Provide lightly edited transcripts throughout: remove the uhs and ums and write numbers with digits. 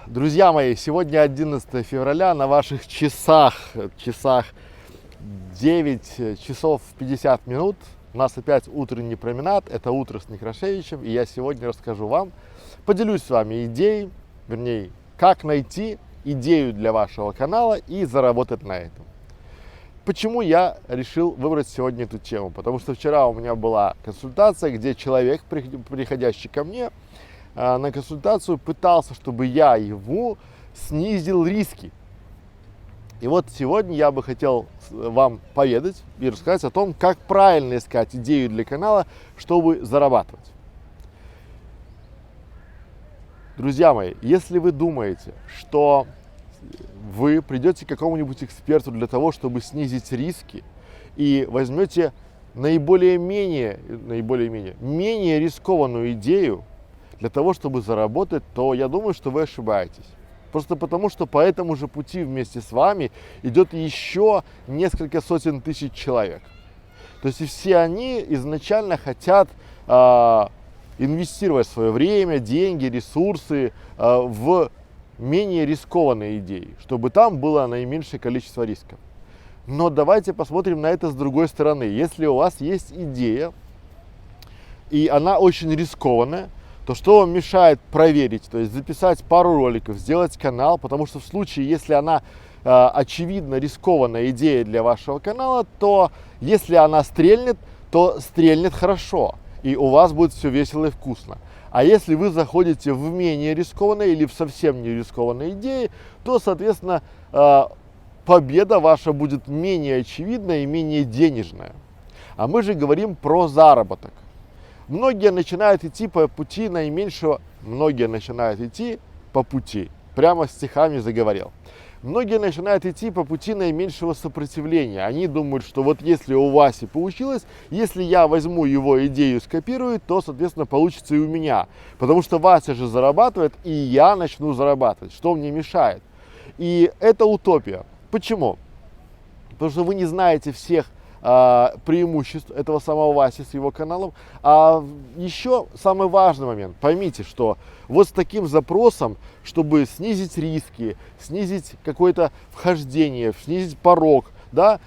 Друзья мои, сегодня 11 февраля, на ваших часах 9 часов 50 минут. У нас опять утренний променад, это утро с Некрашевичем, и я сегодня расскажу вам, поделюсь с вами идеей, вернее, как найти идею для вашего канала и заработать на этом. Почему я решил выбрать сегодня эту тему? Потому что вчера у меня была консультация, где человек, приходящий ко мне на консультацию, пытался, чтобы я ему снизил риски. И вот сегодня я бы хотел вам поведать и рассказать о том, как правильно искать идею для канала, чтобы зарабатывать. Друзья мои, если вы думаете, что вы придете к какому-нибудь эксперту для того, чтобы снизить риски, и возьмете менее рискованную идею для того, чтобы заработать, то я думаю, что вы ошибаетесь. Просто потому, что по этому же пути вместе с вами идет еще несколько сотен тысяч человек. То есть и все они изначально хотят инвестировать свое время, деньги, ресурсы в менее рискованные идеи, чтобы там было наименьшее количество рисков. Но давайте посмотрим на это с другой стороны. Если у вас есть идея, и она очень рискованная, то что вам мешает проверить, то есть записать пару роликов, сделать канал, потому что в случае, если она очевидно рискованная идея для вашего канала, то если она стрельнет, то стрельнет хорошо, и у вас будет все весело и вкусно. А если вы заходите в менее рискованные или в совсем не рискованные идеи, то, соответственно, победа ваша будет менее очевидная и менее денежная. А мы же говорим про заработок. Многие начинают идти по пути наименьшего, прямо стихами заговорил. Многие начинают идти по пути наименьшего сопротивления. Они думают, что вот если у Васи получилось, если я возьму его идею, скопирую, то, соответственно, получится и у меня. Потому что Вася же зарабатывает, и я начну зарабатывать. Что мне мешает? И это утопия. Почему? Потому что вы не знаете всех преимуществ этого самого Васи с его каналом. А еще самый важный момент. Поймите, что вот с таким запросом, чтобы снизить риски, снизить какое-то вхождение, снизить порог, да,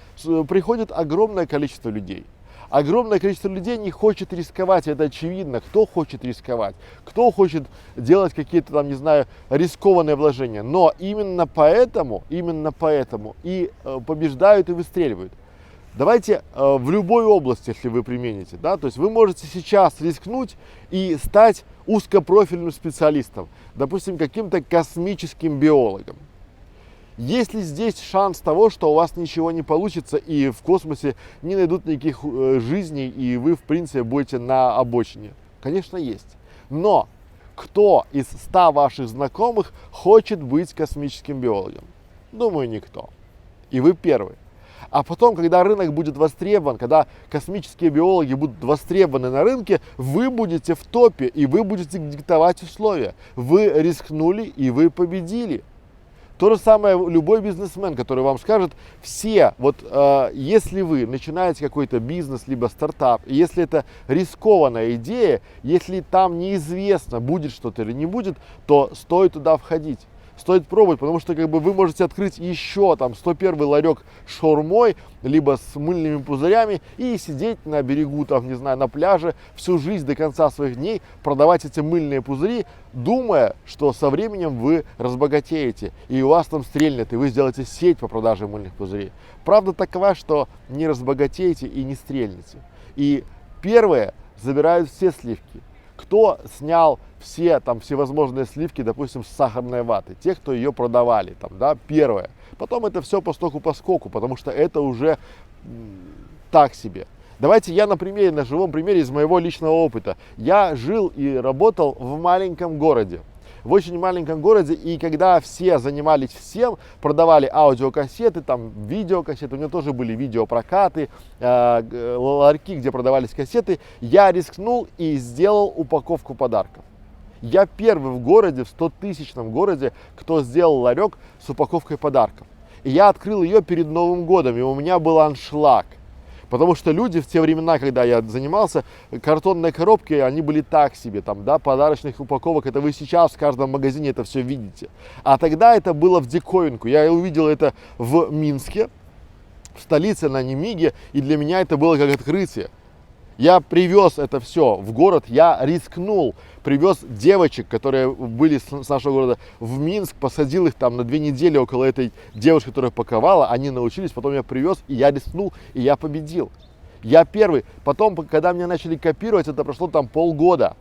приходит огромное количество людей. Огромное количество людей не хочет рисковать, это очевидно. Кто хочет рисковать? Кто хочет делать какие-то там, не знаю, рискованные вложения? Но именно поэтому и побеждают и выстреливают. Давайте в любой области, если вы примените, да, то есть вы можете сейчас рискнуть и стать узкопрофильным специалистом, допустим, каким-то космическим биологом. Есть ли здесь шанс того, что у вас ничего не получится и в космосе не найдут никаких жизней и вы, в принципе, будете на обочине? Конечно, есть. Но кто из 100 ваших знакомых хочет быть космическим биологом? Думаю, никто. И вы первый. А потом, когда рынок будет востребован, когда космические биологи будут востребованы на рынке, вы будете в топе и вы будете диктовать условия. Вы рискнули и вы победили. То же самое любой бизнесмен, который вам скажет, если вы начинаете какой-то бизнес, либо стартап, и если это рискованная идея, если там неизвестно, будет что-то или не будет, то стоит туда входить. Стоит пробовать, потому что вы можете открыть еще там 101 ларек с шаурмой, либо с мыльными пузырями и сидеть на берегу, там, не знаю, на пляже всю жизнь до конца своих дней, продавать эти мыльные пузыри, думая, что со временем вы разбогатеете, и у вас там стрельнет, и вы сделаете сеть по продаже мыльных пузырей. Правда такова, что не разбогатеете и не стрельнете. И первые забирают все сливки. Кто снял все всевозможные сливки, допустим, с сахарной ваты? Те, кто ее продавали, первое. Потом это все по стоку по скоку, потому что это уже так себе. Давайте я на живом примере из моего личного опыта. Я жил и работал в маленьком городе. В очень маленьком городе, и когда все занимались всем, продавали аудиокассеты, видеокассеты, у меня тоже были видеопрокаты, ларьки, где продавались кассеты, я рискнул и сделал упаковку подарков. Я первый в городе, в 100-тысячном городе, кто сделал ларек с упаковкой подарков. И я открыл ее перед Новым годом, и у меня был аншлаг. Потому что люди в те времена, когда я занимался, картонные коробки, они были так себе, там, да, подарочных упаковок, это вы сейчас в каждом магазине это все видите. А тогда это было в диковинку. Я увидел это в Минске, в столице, на Немиге, и для меня это было как открытие. Я привез это все в город, я рискнул, привез девочек, которые были с нашего города, в Минск, посадил их там на 2 недели около этой девушки, которая паковала, они научились, потом я привез, и я рискнул, и я победил. Я первый. Потом, когда меня начали копировать, это прошло там полгода.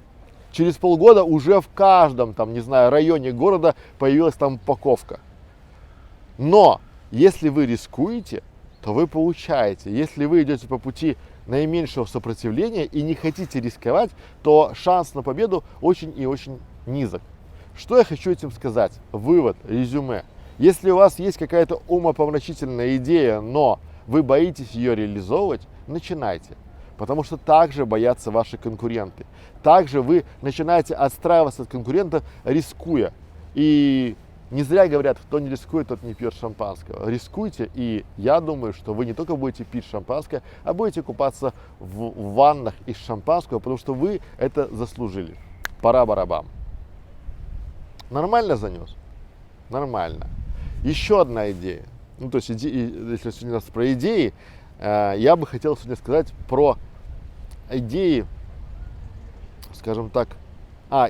Через полгода уже в каждом, там, не знаю, районе города появилась там упаковка. Но если вы рискуете, то вы получаете. Если вы идете по пути наименьшего сопротивления и не хотите рисковать, то шанс на победу очень и очень низок. Что я хочу этим сказать? Вывод, резюме. Если у вас есть какая-то умопомрачительная идея, но вы боитесь ее реализовывать, начинайте. Потому что также боятся ваши конкуренты. Также вы начинаете отстраиваться от конкурентов, рискуя. И не зря говорят, кто не рискует, тот не пьет шампанского. Рискуйте, и я думаю, что вы не только будете пить шампанское, а будете купаться в ваннах из шампанского, потому что вы это заслужили. Пора барабам. Нормально занес? Нормально. Еще одна идея. Ну, то есть, если сегодня у нас про идеи, я бы хотел сегодня сказать про идеи, скажем так,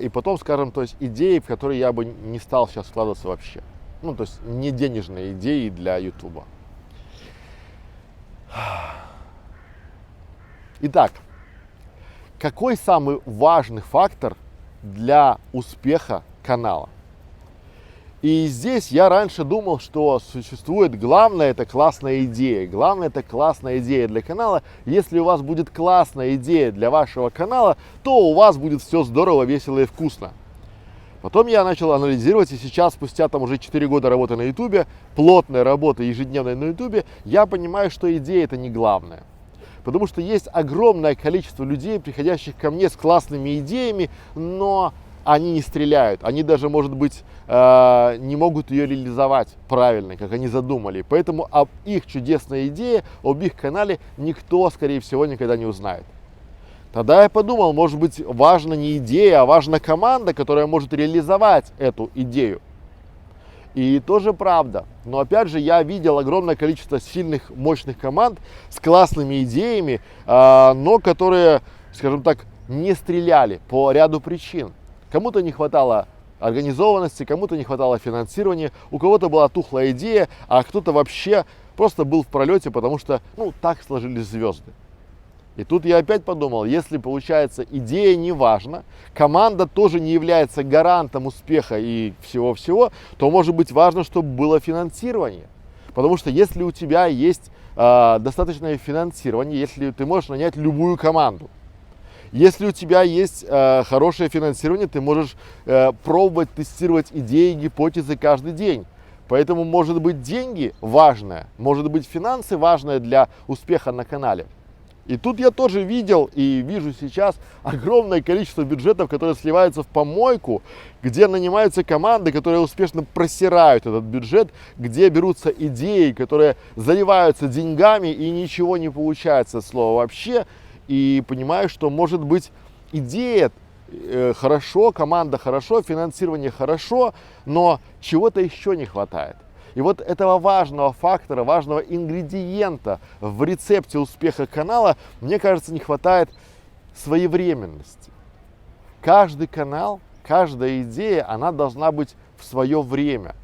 и потом, скажем, то есть идеи, в которые я бы не стал сейчас вкладываться вообще. Ну, то есть не денежные идеи для Ютуба. Итак, какой самый важный фактор для успеха канала? И здесь я раньше думал, что существует главное, это классная идея. Главное, это классная идея для канала. Если у вас будет классная идея для вашего канала, то у вас будет все здорово, весело и вкусно. Потом я начал анализировать, и сейчас, спустя там уже 4 года работы на ютубе, плотной работы ежедневной на ютубе, я понимаю, что идея это не главное. Потому что есть огромное количество людей, приходящих ко мне с классными идеями, но они не стреляют, они даже, может быть, не могут ее реализовать правильно, как они задумали. Поэтому об их чудесной идее, об их канале никто, скорее всего, никогда не узнает. Тогда я подумал, может быть, важна не идея, а важна команда, которая может реализовать эту идею. И тоже правда. Но опять же, я видел огромное количество сильных, мощных команд с классными идеями, но которые, скажем так, не стреляли по ряду причин. Кому-то не хватало организованности, кому-то не хватало финансирования, у кого-то была тухлая идея, а кто-то вообще просто был в пролете, потому что, так сложились звезды. И тут я опять подумал, если, получается, идея не важна, команда тоже не является гарантом успеха и всего-всего, то может быть важно, чтобы было финансирование. Потому что если у тебя есть достаточное финансирование, если ты можешь нанять любую команду, если у тебя есть хорошее финансирование, ты можешь пробовать тестировать идеи, гипотезы каждый день. Поэтому может быть деньги важное, может быть финансы важное для успеха на канале. И тут я тоже видел и вижу сейчас огромное количество бюджетов, которые сливаются в помойку, где нанимаются команды, которые успешно просирают этот бюджет, где берутся идеи, которые заливаются деньгами и ничего не получается от слова вообще. И понимаю, что может быть идея хорошо, команда хорошо, финансирование хорошо, но чего-то еще не хватает. И вот этого важного фактора, важного ингредиента в рецепте успеха канала, мне кажется, не хватает своевременности. Каждый канал, каждая идея, она должна быть в свое время.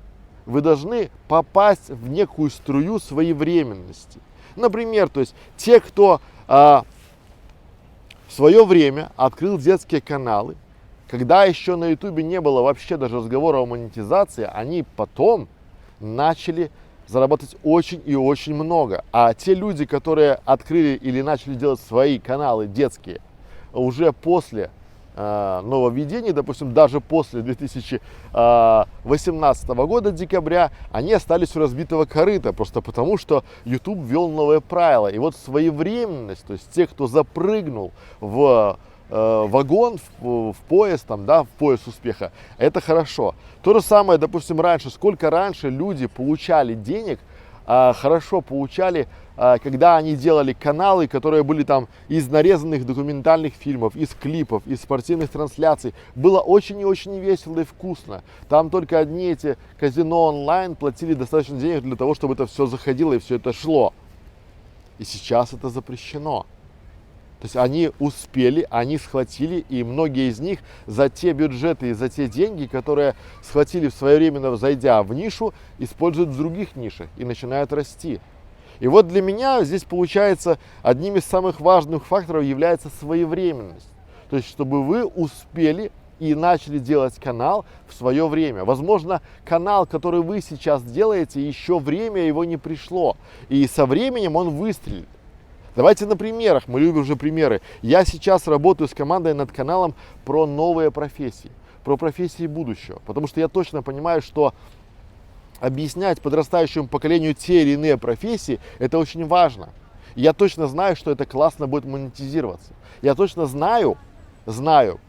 Вы должны попасть в некую струю своевременности. Например, то есть те, кто в свое время открыл детские каналы, когда еще на ютубе не было вообще даже разговора о монетизации, они потом начали зарабатывать очень и очень много. А те люди, которые открыли или начали делать свои каналы детские уже после нововведений, допустим, даже после 2018 года, декабря, они остались у разбитого корыта, просто потому что YouTube ввел новые правила. И вот своевременность, то есть те, кто запрыгнул в вагон, в поезд, в поезд успеха, это хорошо. То же самое, допустим, раньше, сколько раньше люди получали денег хорошо получали, когда они делали каналы, которые были там из нарезанных документальных фильмов, из клипов, из спортивных трансляций. Было очень и очень весело и вкусно. Там только одни эти казино онлайн платили достаточно денег для того, чтобы это все заходило и все это шло. И сейчас это запрещено. То есть они успели, они схватили, и многие из них за те бюджеты и за те деньги, которые схватили в свое время, зайдя в нишу, используют в других нишах и начинают расти. И вот для меня здесь получается одним из самых важных факторов является своевременность. То есть чтобы вы успели и начали делать канал в свое время. Возможно, канал, который вы сейчас делаете, еще время его не пришло. И со временем он выстрелит. Давайте на примерах, мы любим уже примеры. Я сейчас работаю с командой над каналом про новые профессии, про профессии будущего. Потому что я точно понимаю, что объяснять подрастающему поколению те или иные профессии, это очень важно. И я точно знаю, что это классно будет монетизироваться. Я точно знаю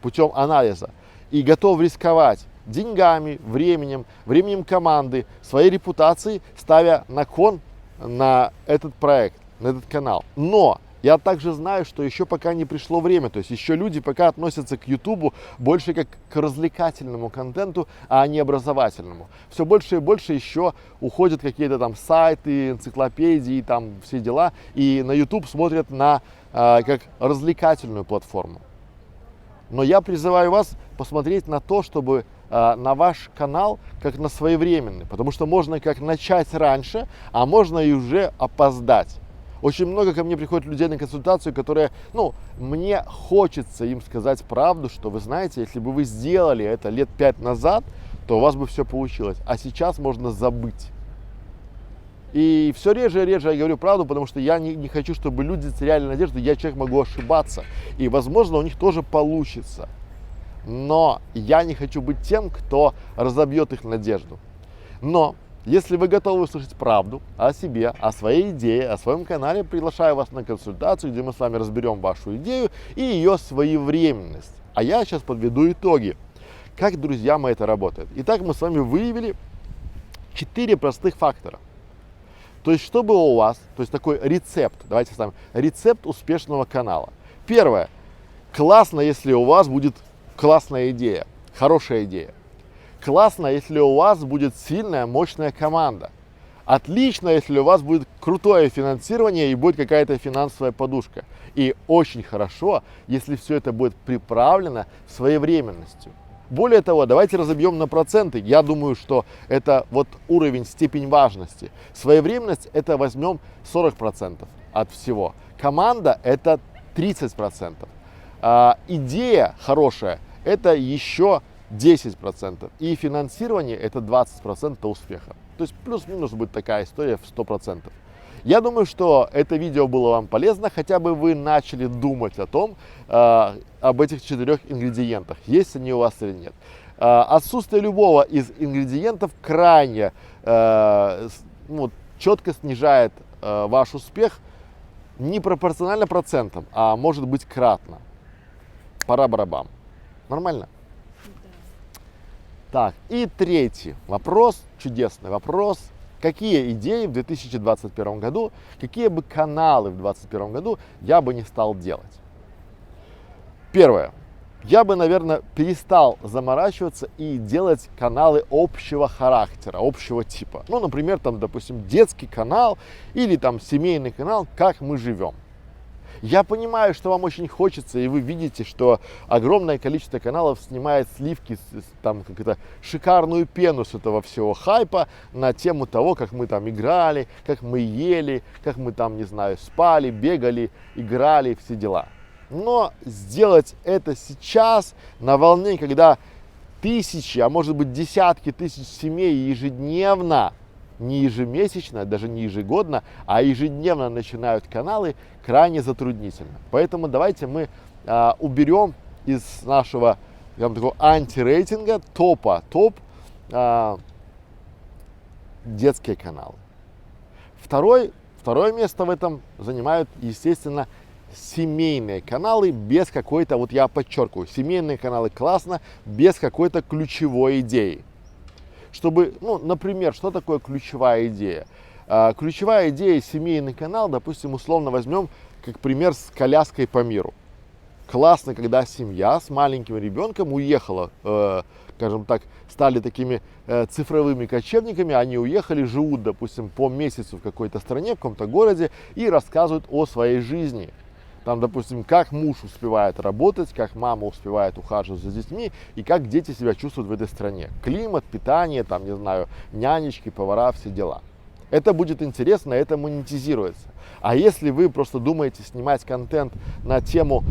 путем анализа и готов рисковать деньгами, временем команды, своей репутацией, ставя на кон на этот проект, на этот канал. Но я также знаю, что еще пока не пришло время, то есть еще люди пока относятся к YouTube больше как к развлекательному контенту, а не образовательному. Все больше и больше еще уходят какие-то там сайты, энциклопедии, там все дела, и на YouTube смотрят на как развлекательную платформу. Но я призываю вас посмотреть на то, чтобы на ваш канал как на своевременный, потому что можно как начать раньше, а можно и уже опоздать. Очень много ко мне приходит людей на консультацию, которые, мне хочется им сказать правду, что вы знаете, если бы вы сделали это лет 5 назад, то у вас бы все получилось, а сейчас можно забыть. И все реже и реже я говорю правду, потому что я не хочу, чтобы люди теряли надежду, я человек, могу ошибаться, и возможно у них тоже получится. Но я не хочу быть тем, кто разобьет их надежду. Но если вы готовы услышать правду о себе, о своей идее, о своем канале, приглашаю вас на консультацию, где мы с вами разберем вашу идею и ее своевременность. А я сейчас подведу итоги. Как, друзья мои, это работает? Итак, мы с вами выявили 4 простых фактора. То есть, чтобы у вас, то есть такой рецепт, давайте ставим, рецепт успешного канала. Первое. Классно, если у вас будет классная идея, хорошая идея. Классно, если у вас будет сильная, мощная команда. Отлично, если у вас будет крутое финансирование и будет какая-то финансовая подушка. И очень хорошо, если все это будет приправлено своевременностью. Более того, давайте разобьем на проценты. Я думаю, что это вот уровень, степень важности. Своевременность — это возьмем 40% от всего. Команда — это 30%. Идея хорошая — это еще 10%. И финансирование — это 20% успеха. То есть плюс-минус будет такая история в 100%. Я думаю, что это видео было вам полезно, хотя бы вы начали думать о том, об этих 4 ингредиентах, есть они у вас или нет. Отсутствие любого из ингредиентов крайне четко снижает ваш успех не пропорционально процентам, а может быть кратно. Пара-барабам. Нормально? Так, и третий вопрос, чудесный вопрос. Какие идеи в 2021 году, какие бы каналы в 2021 году я бы не стал делать? Первое. Я бы, наверное, перестал заморачиваться и делать каналы общего характера, общего типа. Например, допустим, детский канал или семейный канал «Как мы живем». Я понимаю, что вам очень хочется, и вы видите, что огромное количество каналов снимает сливки, шикарную пену с этого всего хайпа на тему того, как мы играли, как мы ели, как мы спали, бегали, играли, все дела. Но сделать это сейчас, на волне, когда тысячи, а может быть десятки тысяч семей ежедневно, не ежемесячно, даже не ежегодно, а ежедневно начинают каналы, крайне затруднительно. Поэтому давайте мы уберем из нашего такого антирейтинга топ детские каналы. Второе место в этом занимают, естественно, семейные каналы без какой-то, я подчеркиваю, семейные каналы классно, без какой-то ключевой идеи. Чтобы, например, что такое ключевая идея? Ключевая идея семейный канал, допустим, условно возьмем как пример с коляской по миру. Классно, когда семья с маленьким ребенком уехала, скажем так, стали такими цифровыми кочевниками, они уехали, живут, допустим, по месяцу в какой-то стране, в каком-то городе и рассказывают о своей жизни. Там, допустим, как муж успевает работать, как мама успевает ухаживать за детьми и как дети себя чувствуют в этой стране. Климат, питание, там, не знаю, нянечки, повара, все дела. Это будет интересно, это монетизируется. А если вы просто думаете снимать контент на тему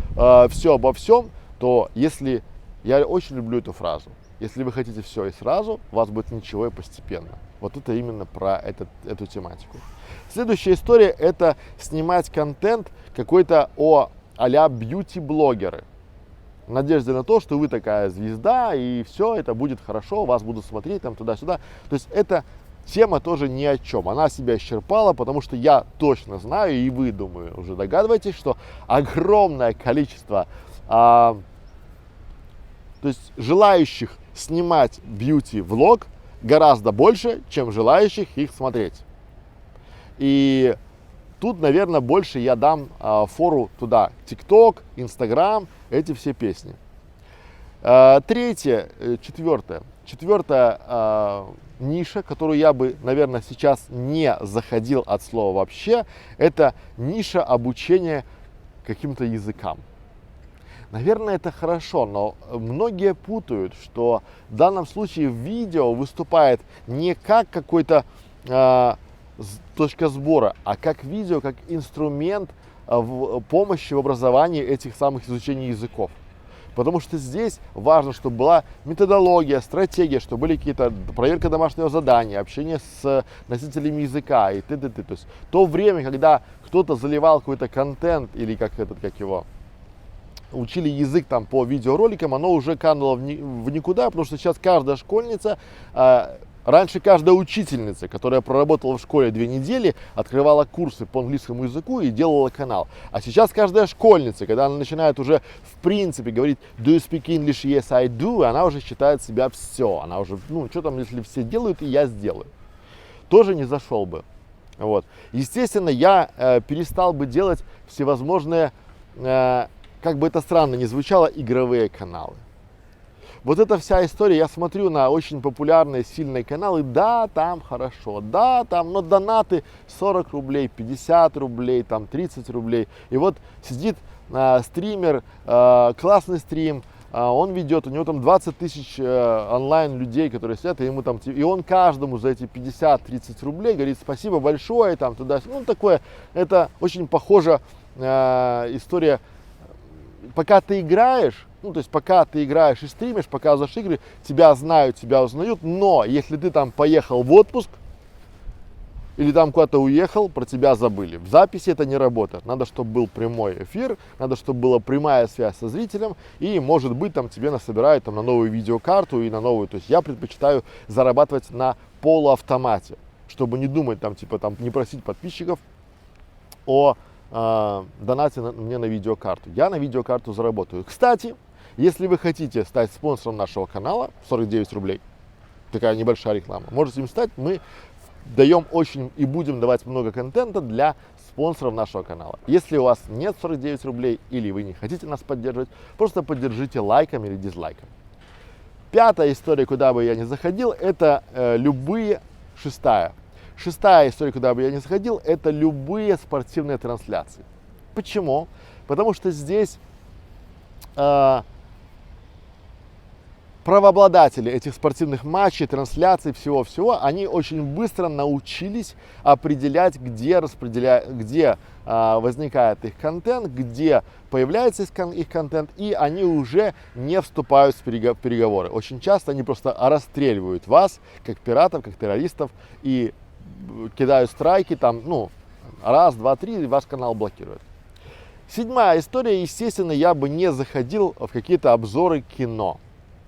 все обо всем, то если, я очень люблю эту фразу, если вы хотите все и сразу, у вас будет ничего и постепенно. Вот это именно про эту тематику. Следующая история – это снимать контент какой-то а-ля бьюти-блогеры. В надежде на то, что вы такая звезда, и все, это будет хорошо, вас будут смотреть там туда-сюда. То есть это тема тоже ни о чем. Она себя исчерпала, потому что я точно знаю, и вы, думаю, уже догадываетесь, что огромное количество то есть желающих снимать бьюти-влог гораздо больше, чем желающих их смотреть. И тут, наверное, больше я дам фору туда. ТикТок, Инстаграм, эти все песни. Четвертая ниша, которую я бы, наверное, сейчас не заходил от слова вообще, это ниша обучения каким-то языкам. Наверное, это хорошо, но многие путают, что в данном случае видео выступает не как какой-то точка сбора, а как видео, как инструмент в помощи в образовании этих самых изучений языков. Потому что здесь важно, чтобы была методология, стратегия, чтобы были какие-то проверка домашнего задания, общение с носителями языка и т.д. То есть то время, когда кто-то заливал какой-то контент или как его учили язык там по видеороликам, оно уже кануло в никуда, потому что сейчас каждая школьница, раньше каждая учительница, которая проработала в школе 2 недели, открывала курсы по английскому языку и делала канал. А сейчас каждая школьница, когда она начинает уже в принципе говорить do you speak English? Yes, I do, она уже считает себя все. Она уже, что там, если все делают, и я сделаю. Тоже не зашел бы. Вот. Естественно, я перестал бы делать всевозможные, как бы это странно ни звучало, игровые каналы. Вот эта вся история, я смотрю на очень популярные, сильные каналы, да, там хорошо, да, там, но донаты 40 рублей, 50 рублей, там 30 рублей. И вот сидит стример, классный стрим, он ведет, у него там 20 тысяч онлайн людей, которые сидят, и ему там, и он каждому за эти 50-30 рублей говорит спасибо большое, там туда, такое, это очень похожа история. Пока ты играешь, то есть пока ты играешь и стримишь, показываешь игры, тебя знают, тебя узнают, но если ты там поехал в отпуск или там куда-то уехал, про тебя забыли. В записи это не работает. Надо, чтобы был прямой эфир, надо, чтобы была прямая связь со зрителем, и, может быть, там тебе насобирают там, на новую видеокарту и на новую. То есть я предпочитаю зарабатывать на полуавтомате, чтобы не думать, не просить подписчиков о донате мне на видеокарту. Я на видеокарту заработаю. Кстати, если вы хотите стать спонсором нашего канала, 49 рублей, такая небольшая реклама, можете им стать. Мы даем очень и будем давать много контента для спонсоров нашего канала. Если у вас нет 49 рублей или вы не хотите нас поддерживать, просто поддержите лайком или дизлайком. Пятая история, куда бы я не заходил, это Шестая история, куда бы я не заходил, это любые спортивные трансляции. Почему? Потому что здесь правообладатели этих спортивных матчей, трансляций, всего-всего, они очень быстро научились определять, где возникает их контент, где появляется их контент, и они уже не вступают в переговоры. Очень часто они просто расстреливают вас, как пиратов, как террористов, и кидают страйки, раз, два, три, и ваш канал блокируют. Седьмая история, естественно, я бы не заходил в какие-то обзоры кино.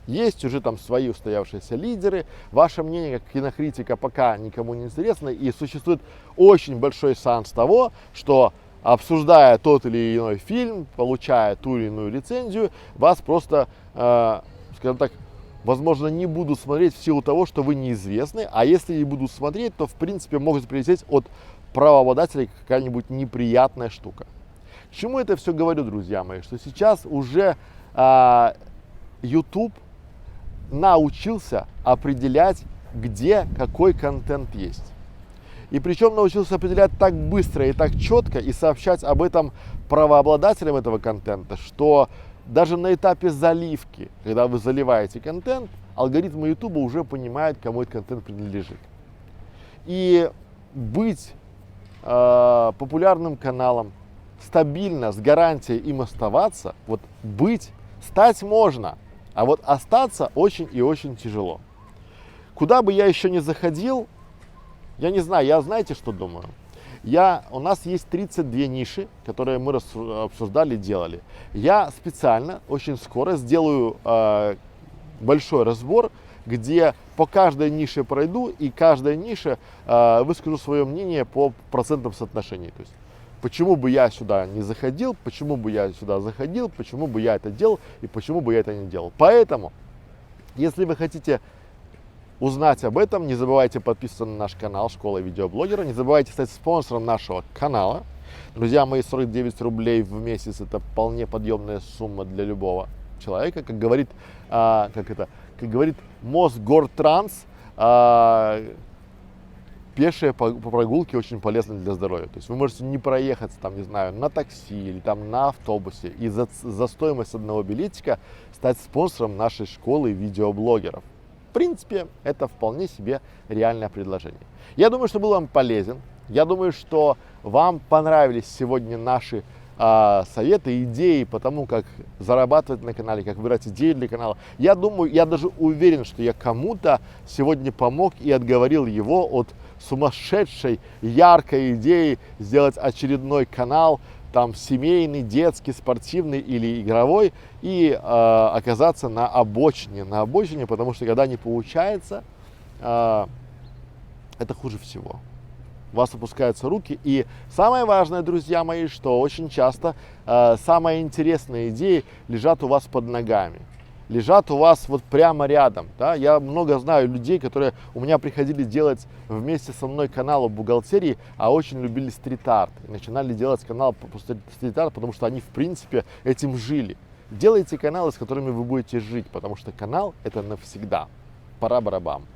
Есть уже там свои устоявшиеся лидеры, ваше мнение как кинокритика пока никому не интересно, и существует очень большой шанс того, что обсуждая тот или иной фильм, получая ту или иную рецензию, вас просто, скажем так, возможно, не будут смотреть в силу того, что вы неизвестны, а если и будут смотреть, то, в принципе, может прилететь от правообладателей какая-нибудь неприятная штука. К чему это все говорю, друзья мои? Что сейчас уже YouTube научился определять, где какой контент есть. И причем научился определять так быстро и так четко и сообщать об этом правообладателям этого контента, что даже на этапе заливки, когда вы заливаете контент, алгоритмы YouTube уже понимают, кому этот контент принадлежит. И быть популярным каналом, стабильно, с гарантией им оставаться, вот стать можно, а вот остаться очень и очень тяжело. Куда бы я еще не заходил, я не знаю, я знаете, что думаю? У нас есть 32 ниши, которые мы обсуждали, делали. Я специально, очень скоро сделаю большой разбор, где по каждой нише пройду и каждая ниша выскажу свое мнение по процентным соотношениям. То есть, почему бы я сюда не заходил, почему бы я сюда заходил, почему бы я это делал и почему бы я это не делал. Поэтому, если вы хотите узнать об этом, не забывайте подписываться на наш канал «Школа видеоблогера», не забывайте стать спонсором нашего канала. Друзья мои, 49 рублей в месяц – это вполне подъемная сумма для любого человека. Как говорит Мосгортранс, пешие прогулки очень полезны для здоровья. То есть вы можете не проехаться там, не знаю, на такси или там на автобусе и за стоимость одного билетика стать спонсором нашей школы видеоблогеров. В принципе, это вполне себе реальное предложение. Я думаю, что был вам полезен. Я думаю, что вам понравились сегодня наши советы, идеи по тому, как зарабатывать на канале, как выбирать идеи для канала. Я думаю, я даже уверен, что я кому-то сегодня помог и отговорил его от сумасшедшей, яркой идеи сделать очередной канал, там семейный, детский, спортивный или игровой, и оказаться на обочине, потому что когда не получается, это хуже всего. У вас опускаются руки, и самое важное, друзья мои, что очень часто самые интересные идеи лежат у вас под ногами, лежат у вас вот прямо рядом. Да? Я много знаю людей, которые у меня приходили делать вместе со мной канал о бухгалтерии, а очень любили стрит-арт. И начинали делать канал по стрит-арт, потому что они, в принципе, этим жили. Делайте каналы, с которыми вы будете жить, потому что канал – это навсегда. Пора барабам.